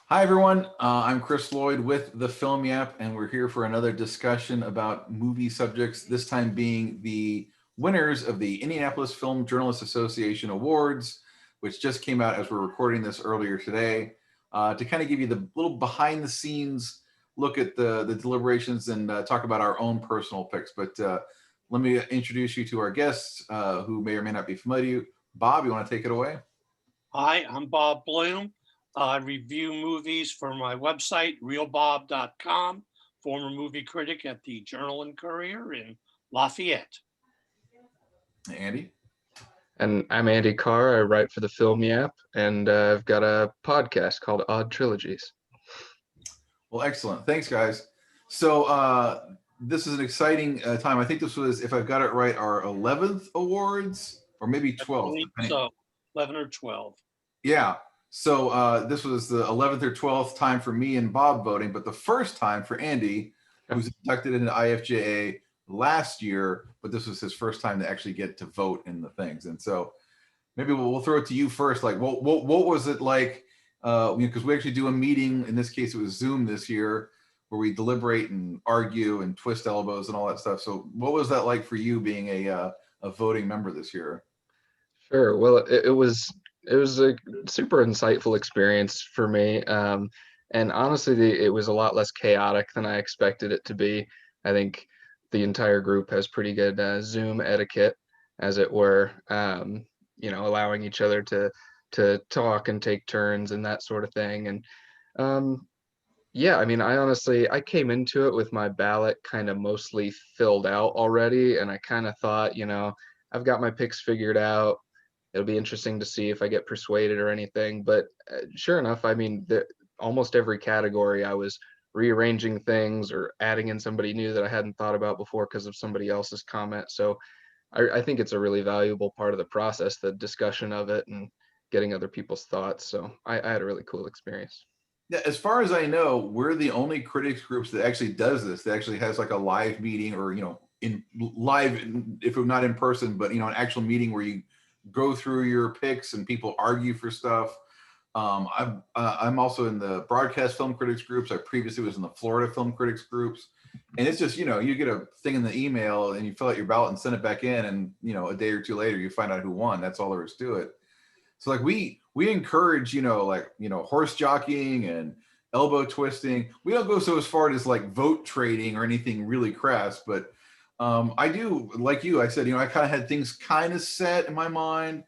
Hi, everyone. I'm Chris Lloyd with the Film Yap, and we're here for another discussion about movie subjects, this time being the winners of the Indianapolis Film Journalists Association Awards, which just came out as we're recording this earlier today, to kind of give you the little behind the scenes look at the deliberations and talk about our own personal picks. But let me introduce you to our guests who may or may not be familiar to you. Bob, you want to take it away? Hi, I'm Bob Bloom. I review movies for my website, realbob.com, former movie critic at the Journal and Courier in Lafayette. Andy? And I'm Andy Carr. I write for the Film Yap, and I've got a podcast called Odd Trilogies. Well, excellent. Thanks, guys. So this is an exciting time. I think this was, if I've got it right, our 11th awards, or maybe I 12th. believe so, 11 or 12. Yeah. So this was the 11th or 12th time for me and Bob voting, but the first time for Andy, who's inducted into IFJA last year, but this was his first time to actually get to vote in the things. And so maybe we'll throw it to you first. Like, what was it like? Because we actually do a meeting. In this case, it was Zoom this year, where we deliberate and argue and twist elbows and all that stuff. So, what was that like for you being a voting member this year? Sure. Well, it was a super insightful experience for me, and honestly, it was a lot less chaotic than I expected it to be. I think the entire group has pretty good Zoom etiquette, as it were. Allowing each other to talk and take turns and that sort of thing. And yeah, I mean, I came into it with my ballot kind of mostly filled out already, and I kind of thought, I've got my picks figured out. It'll be interesting to see if I get persuaded or anything. But sure enough, I mean, almost every category I was rearranging things or adding in somebody new that I hadn't thought about before because of somebody else's comment. So I think it's a really valuable part of the process, the discussion of it and getting other people's thoughts. So I had a really cool experience. Yeah, as far as I know, we're the only critics groups that actually does this. That actually has like a live meeting, or in live, if we're not in person, but an actual meeting where you go through your picks and people argue for stuff. I'm also in the broadcast film critics groups. I previously was in the Florida film critics groups, and it's just you get a thing in the email and you fill out your ballot and send it back in, and a day or two later you find out who won. That's all there is to it. So like we encourage horse jockeying and elbow twisting. We don't go so as far as like vote trading or anything really crass, but I do, like you. I said, I kind of had things kind of set in my mind,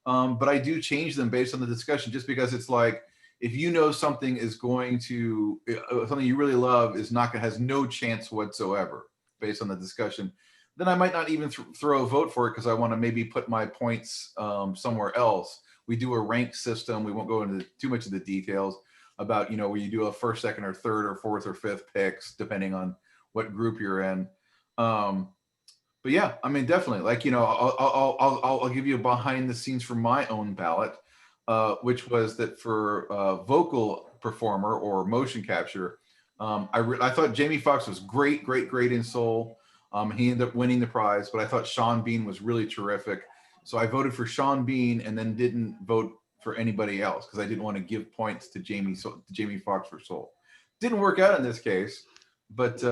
but I do change them based on the discussion, just because it's like, if something is going to something you really love is not has no chance whatsoever based on the discussion, then I might not even throw a vote for it, because I want to maybe put my points somewhere else. We do a rank system. We won't go into too much of the details about where you do a first, second, or third, or fourth, or fifth picks depending on what group you're in. But yeah, I mean, definitely. Like I'll give you a behind the scenes for my own ballot, which was that for vocal performer or motion capture, I thought Jamie Foxx was great in Soul. He ended up winning the prize, but I thought Sean Bean was really terrific. So I voted for Sean Bean and then didn't vote for anybody else because I didn't want to give points to Jamie Foxx for Soul. Didn't work out in this case, but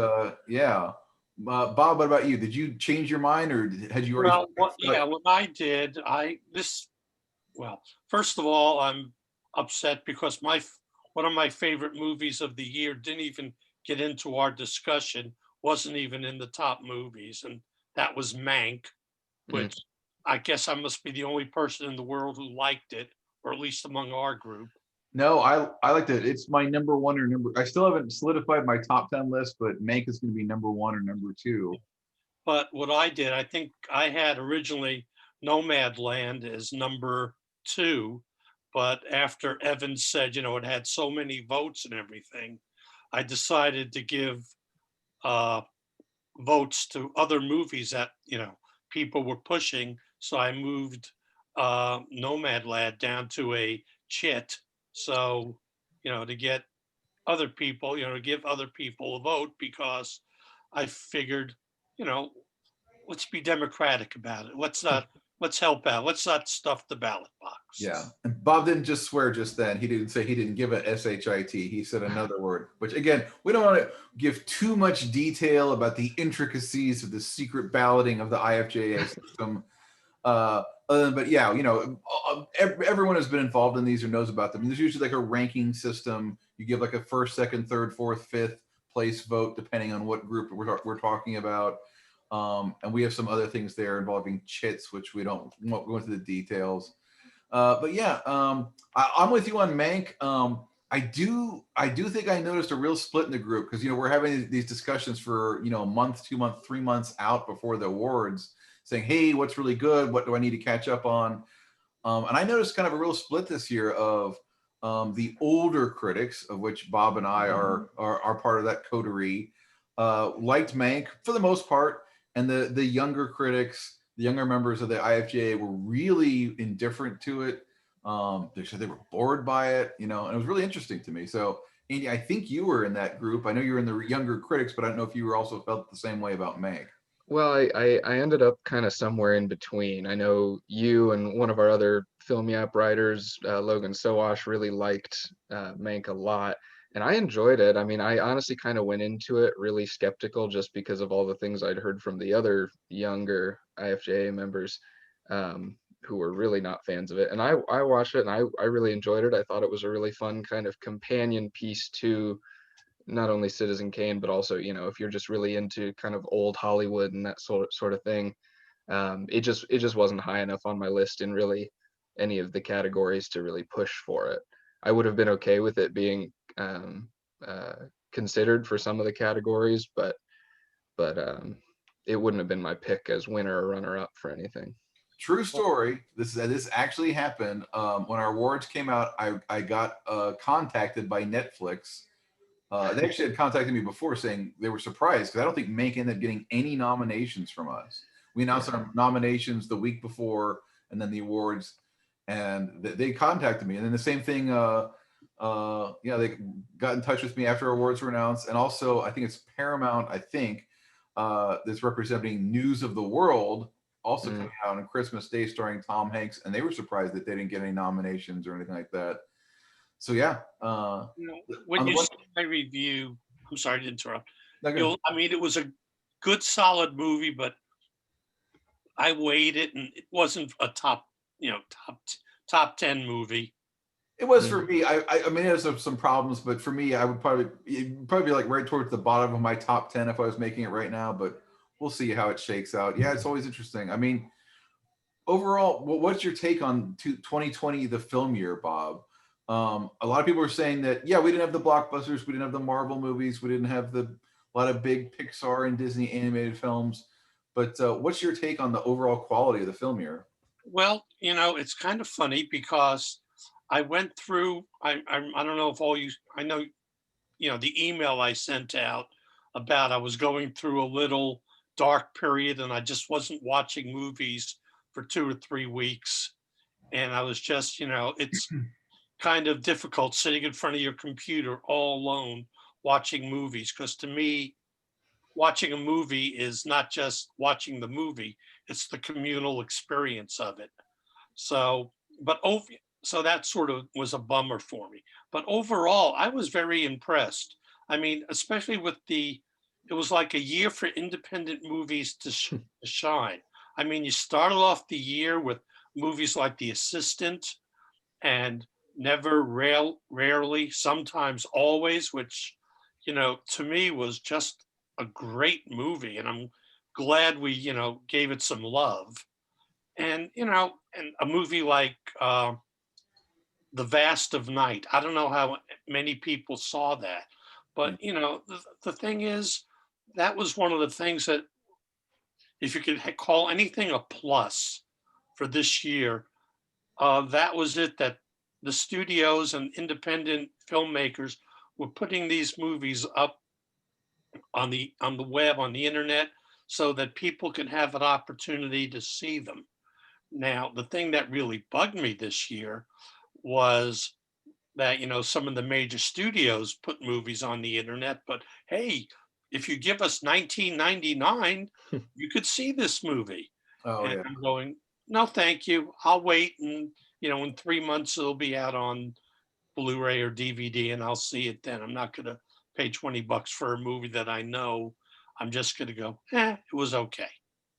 yeah. Bob, what about you? Did you change your mind, or had you already? What I did, first of all, I'm upset because one of my favorite movies of the year didn't even get into our discussion, wasn't even in the top movies, and that was Mank, which I guess I must be the only person in the world who liked it, or at least among our group. No, I liked it. It's my number one or number. I still haven't solidified my top 10 list, but Mank is going to be number one or number two. But what I did, I think I had originally Nomadland as number two, but after Evans said, it had so many votes and everything, I decided to give votes to other movies that people were pushing. So I moved Nomadland down to a chit. So to get other people, to give other people a vote, because I figured, let's be democratic about it. Let's not let's help out. Let's not stuff the ballot box. Yeah. And Bob didn't just swear just then. He didn't say, he didn't give a shit. He said another word, which again, we don't want to give too much detail about the intricacies of the secret balloting of the IFJA system. But yeah, you know, everyone has been involved in these or knows about them. And there's usually like a ranking system. You give like a first, second, third, fourth, fifth place vote, depending on what group we're talking about. And we have some other things there involving chits, which we won't go into the details. But yeah, I'm with you on Mank. I do think I noticed a real split in the group because, you know, we're having these discussions for, you know, a month, 2 months, 3 months out before the awards, saying, hey, what's really good? What do I need to catch up on? And I noticed kind of a real split this year of the older critics, of which Bob and I are part of that coterie, liked Mank for the most part, and the younger critics, the younger members of the IFJA were really indifferent to it. They said they were bored by it, you know, and it was really interesting to me. So, Andy, I think you were in that group. I know you were in the younger critics, but I don't know if you were also felt the same way about Mank. Well, I ended up kind of somewhere in between. I know you and one of our other Film Yap writers, Logan Sowash, really liked Mank a lot, and I enjoyed it. I mean, I honestly kind of went into it really skeptical just because of all the things I'd heard from the other younger IFJA members who were really not fans of it. And I watched it and I really enjoyed it. I thought it was a really fun kind of companion piece to not only Citizen Kane, but also, you know, if you're just really into kind of old Hollywood and that sort of thing, it just wasn't high enough on my list in really any of the categories to really push for it. I would have been okay with it being considered for some of the categories, but it wouldn't have been my pick as winner or runner up for anything. True story. This actually happened. When our awards came out, I got contacted by Netflix. They actually had contacted me before saying they were surprised because I don't think Mank ended up getting any nominations from us. We announced our nominations the week before, and then the awards, and they contacted me. And then the same thing, yeah, they got in touch with me after awards were announced, and also I think it's Paramount. I think that's representing News of the World, also coming out on Christmas Day, starring Tom Hanks, and they were surprised that they didn't get any nominations or anything like that. So yeah, You know, when you see my review, I'm sorry to interrupt. I mean, it was a good, solid movie, but I weighed it, and it wasn't a top 10 movie. It was for me. I mean, it has some problems, but for me, I would probably be like right towards the bottom of my top 10 if I was making it right now. But we'll see how it shakes out. Yeah, it's always interesting. I mean, overall, what's your take on 2020, the film year, Bob? A lot of people are saying that, yeah, we didn't have the blockbusters, we didn't have the Marvel movies, we didn't have a lot of big Pixar and Disney animated films. But what's your take on the overall quality of the film year? Well, you know, it's kind of funny because I went through. I don't know if all you. I know, you know, the email I sent out about I was going through a little dark period and I just wasn't watching movies for 2 or 3 weeks, and I was just, you know, it's kind of difficult sitting in front of your computer all alone watching movies, because to me, watching a movie is not just watching the movie, it's the communal experience of it. So, but so that sort of was a bummer for me. But overall, I was very impressed. I mean, especially with it was like a year for independent movies to shine. I mean, you started off the year with movies like The Assistant and Never, Rarely, Sometimes, Always, which, you know, to me was just a great movie. And I'm glad we, you know, gave it some love. And, you know, and a movie like The Vast of Night. I don't know how many people saw that, but, you know, the thing is, that was one of the things that, if you could call anything a plus for this year, that was it, that the studios and independent filmmakers were putting these movies up on the web, on the internet, so that people can have an opportunity to see them. Now, the thing that really bugged me this year was that, you know, some of the major studios put movies on the internet, but hey, if you give us 19.99, you could see this movie. Oh And yeah. I'm going, No, thank you. I'll wait, and in 3 months it'll be out on Blu-ray or DVD, and I'll see it then. I'm not gonna pay $20 for a movie that I know. I'm just gonna go, it was okay.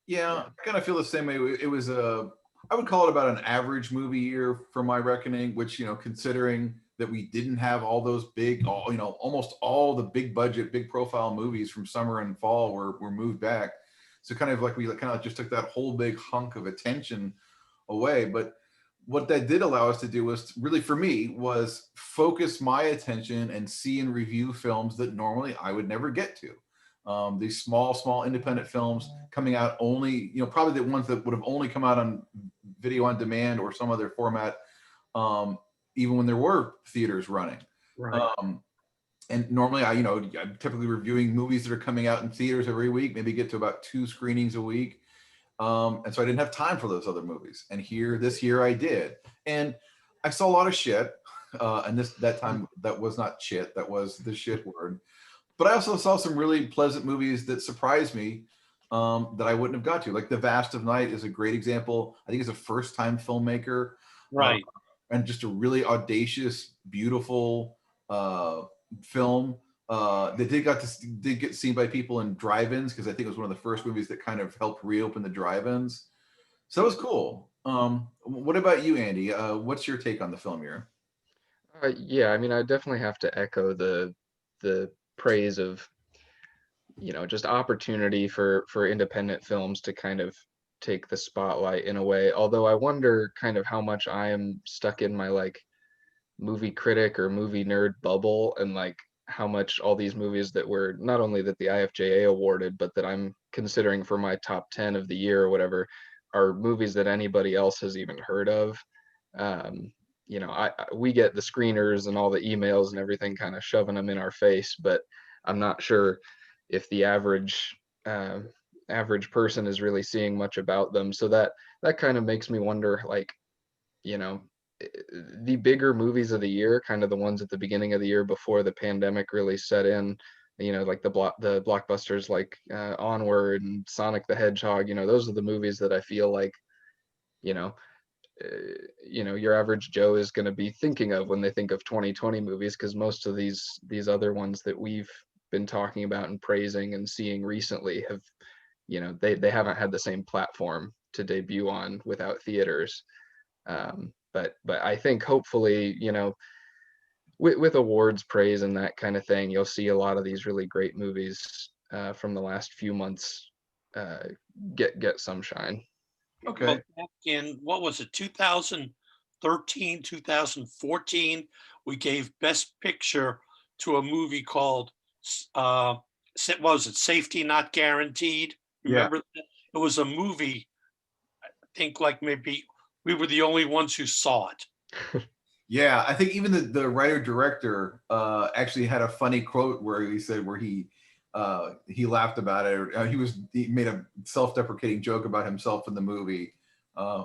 Yeah, Yeah. I kind of feel the same way. It was I would call it about an average movie year for my reckoning, which, considering that we didn't have all those big, almost all the big budget, big profile movies from summer and fall were moved back. So kind of like we kind of just took that whole big hunk of attention away. But what that did allow us to do was really, for me, was focus my attention and see and review films that normally I would never get to. These small independent films coming out only, probably the ones that would have only come out on video on demand or some other format, um, even when there were theaters running. Right. And normally I'm typically reviewing movies that are coming out in theaters every week, maybe get to about 2 screenings a week. And so I didn't have time for those other movies. And this year I did. And I saw a lot of shit. And that time that was not shit, that was the shit word. But I also saw some really pleasant movies that surprised me, that I wouldn't have got to. Like The Vast of Night is a great example. I think it's a first-time filmmaker, Right. and just a really audacious, beautiful film that did get seen by people in drive-ins, because I think it was one of the first movies that kind of helped reopen the drive-ins. So that was cool. What about you, Andy? What's your take on the film year? Yeah, I mean, I definitely have to echo the praise of, just opportunity for independent films to kind of take the spotlight in a way. Although I wonder kind of how much I am stuck in my like movie critic or movie nerd bubble, and like how much all these movies that were not only that the IFJA awarded, but that I'm considering for my top 10 of the year or whatever, are movies that anybody else has even heard of. Um, we get the screeners and all the emails and everything kind of shoving them in our face, but I'm not sure if the uh, average person is really seeing much about them. So that kind of makes me wonder, like, you know, the bigger movies of the year, kind of the ones at the beginning of the year before the pandemic really set in, like the blockbusters like Onward and Sonic the Hedgehog, those are the movies that I feel like, you know, your average Joe is going to be thinking of when they think of 2020 movies, because most of these other ones that we've been talking about and praising and seeing recently have, they haven't had the same platform to debut on without theaters. But I think hopefully, with awards praise and that kind of thing, you'll see a lot of these really great movies from the last few months get some shine. Okay. Well, back in, what was it, 2013, 2014, we gave Best Picture to a movie called, what was it, Safety Not Guaranteed? Yeah. Remember that? It was a movie, I think like maybe we were the only ones who saw it. Yeah, I think even the writer director actually had a funny quote where he said he laughed about it. He made a self-deprecating joke about himself in the movie.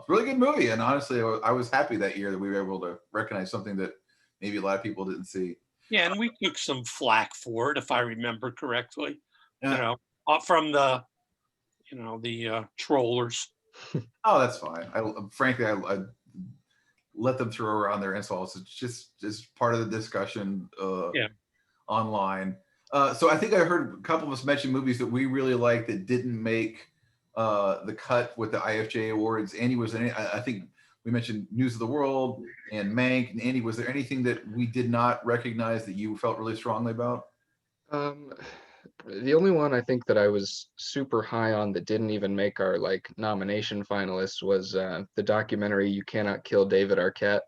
Really good movie, and honestly, I was happy that year that we were able to recognize something that maybe a lot of people didn't see. Yeah, and we took some flack for it, if I remember correctly, Uh, from the, trollers. oh, that's fine. Frankly, I let them throw around their insults. It's just part of the discussion Yeah. online. So I think I heard a couple of us mention movies that we really like that didn't make the cut with the IFJ awards. Andy, was there I think we mentioned News of the World and Mank. And Andy, was there anything that we did not recognize that you felt really strongly about? Um, the only one I think that I was super high on that didn't even make our like nomination finalists was the documentary You Cannot Kill David Arquette.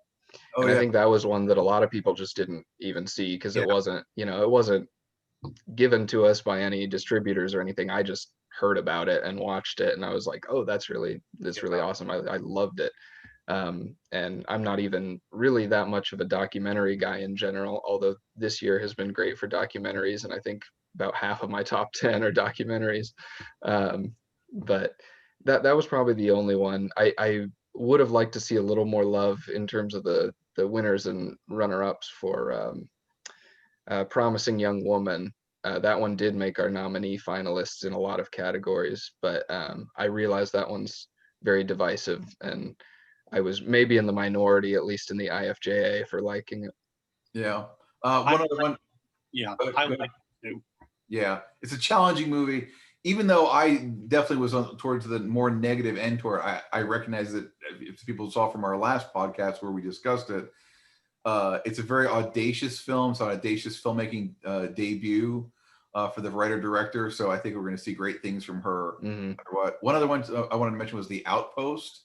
Oh And I yeah, think that was one that a lot of people just didn't even see because yeah, it wasn't given to us by any distributors or anything. I just heard about it and watched it, and I was like, oh, that's really awesome. I loved it. And I'm not even really that much of a documentary guy in general, although this year has been great for documentaries, and I think about half of my top 10 are documentaries. But that was probably the only one. I would have liked to see a little more love in terms of the winners and runner-ups for Promising Young Woman. That one did make our nominee finalists in a lot of categories, but I realized that one's very divisive, and I was maybe in the minority, at least in the IFJA, for liking it. Yeah. I One other one. Yeah, Go I ahead. like it too. Yeah, it's a challenging movie. Even though I definitely was towards the more negative end toward, I recognize that if people saw from our last podcast where we discussed it, it's a very audacious film. It's an audacious filmmaking debut for the writer director. So I think we're going to see great things from her. Hmm. What one other one I wanted to mention was The Outpost,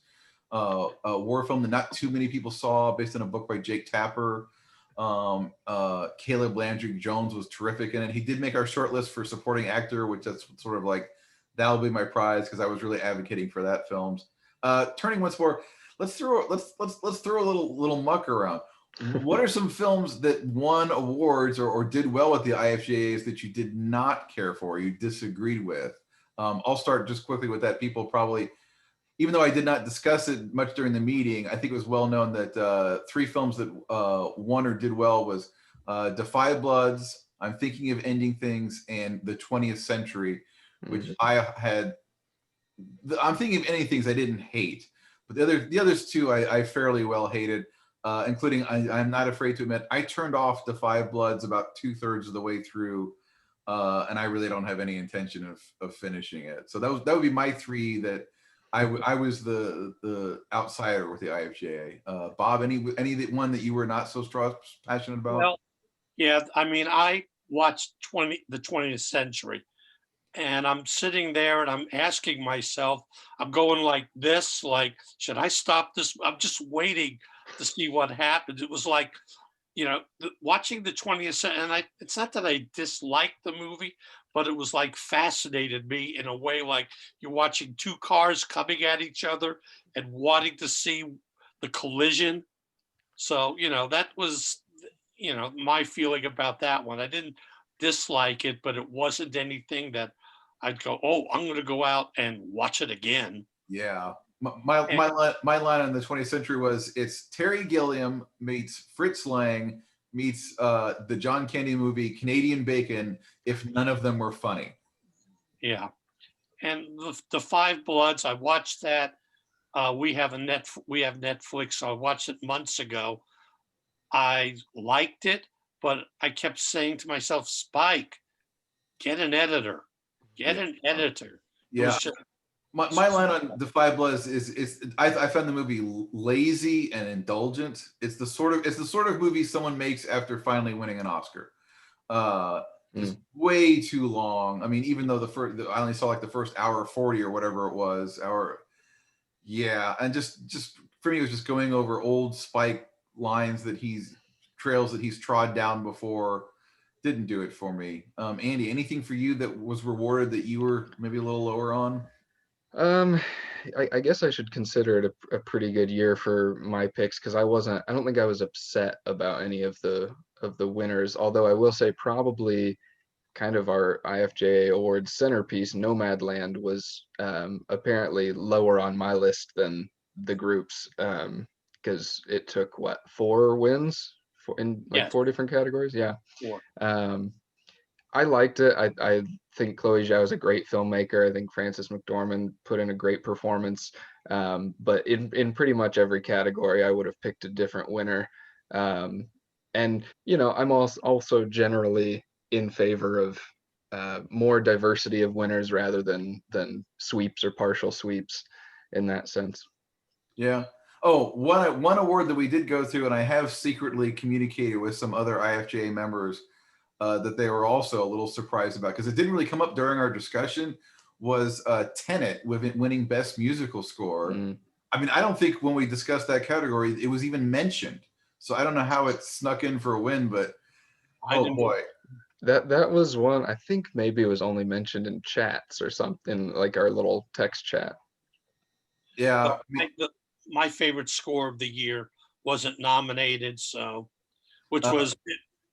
a war film that not too many people saw, based on a book by Jake Tapper. Caleb Landry Jones was terrific in it. He did make our short list for supporting actor, which that's sort of like that'll be my prize because I was really advocating for that films. Turning once more, let's throw a little muck around. What are some films that won awards or did well with the IFJAs that you did not care for, you disagreed with? I'll start just quickly with that. People probably, even though I did not discuss it much during the meeting, I think it was well known that 3 films that won or did well was Defy Bloods, I'm Thinking of Ending Things, and The 20th Century, which I'm Thinking of Ending Things I didn't hate, but the others 2 I fairly well hated, including I'm not afraid to admit I turned off Defy Bloods about 2/3 of the way through, and I really don't have any intention of finishing it. So that would be my 3 that I was the outsider with the IFJA. Bob, any one that you were not so passionate about? Well, yeah, I mean, I watched the 20th Century, and I'm sitting there and I'm asking myself, I'm going like this, like, should I stop this? I'm just waiting to see what happens. It was like, watching the 20th century, and it's not that I disliked the movie, but it was like fascinated me in a way, like you're watching 2 cars coming at each other and wanting to see the collision. So, that was, my feeling about that one. I didn't dislike it, but it wasn't anything that I'd go, oh, I'm going to go out and watch it again. Yeah. And My line on the 20th Century was it's Terry Gilliam meets Fritz Lang meets the John Candy movie Canadian Bacon if none of them were funny. yeah, and the Five Bloods, I watched that. We have Netflix, so I watched it months ago. I liked it, but I kept saying to myself, Spike, get an editor, get Yeah. an editor. It Yeah. was just My line on The Five Bloods is I found the movie lazy and indulgent. It's the sort of movie someone makes after finally winning an Oscar. Just way too long. I mean, even though I only saw like the first hour 40 or whatever it was. Yeah, and just for me, it was just going over old Spike lines trails that he's trod down before. Didn't do it for me. Andy, anything for you that was rewarded that you were maybe a little lower on? Um, I guess I should consider it a pretty good year for my picks, because I don't think I was upset about any of the winners. Although I will say probably kind of our IFJA awards centerpiece, Nomadland, was apparently lower on my list than the groups, because it took 4 wins in like yes, 4 different categories. Yeah. sure. I liked it. I think Chloe Zhao is a great filmmaker. I think Frances McDormand put in a great performance. But in pretty much every category, I would have picked a different winner. And I'm also generally in favor of more diversity of winners rather than sweeps or partial sweeps in that sense. Yeah. Oh, one award that we did go through, and I have secretly communicated with some other IFJA members that they were also a little surprised about, because it didn't really come up during our discussion, was Tenet with it winning Best Musical Score. I mean, I don't think when we discussed that category, it was even mentioned. So I don't know how it snuck in for a win, but oh boy. That was one, I think maybe it was only mentioned in chats or something, like our little text chat. Yeah. My favorite score of the year wasn't nominated, so which was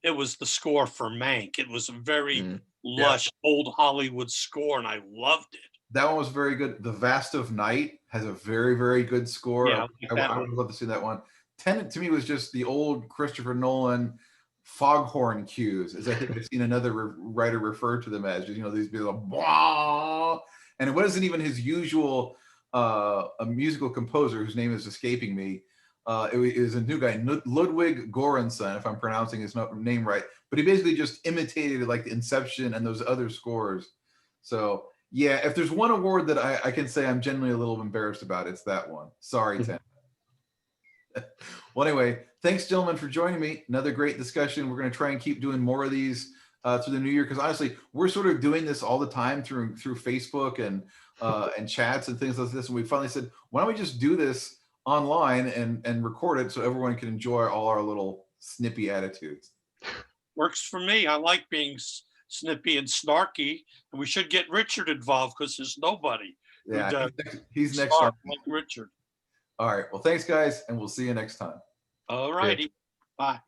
it was the score for Mank. It was a very lush old Hollywood score, and I loved it. That one was very good. The Vast of Night has a very, very good score. Yeah, I would love to see that one. Tenet to me was just the old Christopher Nolan foghorn cues, as I think I've seen another writer refer to them as. These be like, "Wah!" And it wasn't even his usual a musical composer whose name is escaping me. It was a new guy, Ludwig Göransson, if I'm pronouncing his name right. But he basically just imitated like the Inception and those other scores. So yeah, if there's one award that I can say I'm genuinely a little embarrassed about, it's that one. Sorry, Tim. Well, anyway, thanks, gentlemen, for joining me. Another great discussion. We're going to try and keep doing more of these through the new year, because honestly, we're sort of doing this all the time through Facebook and chats and things like this. And we finally said, why don't we just do this online and record it so everyone can enjoy all our little snippy attitudes. Works for me. I like being snippy and snarky, and we should get Richard involved because there's nobody. Yeah, he's next snark on. like Richard. All right. Well, thanks, guys, and we'll see you next time. All righty. Bye.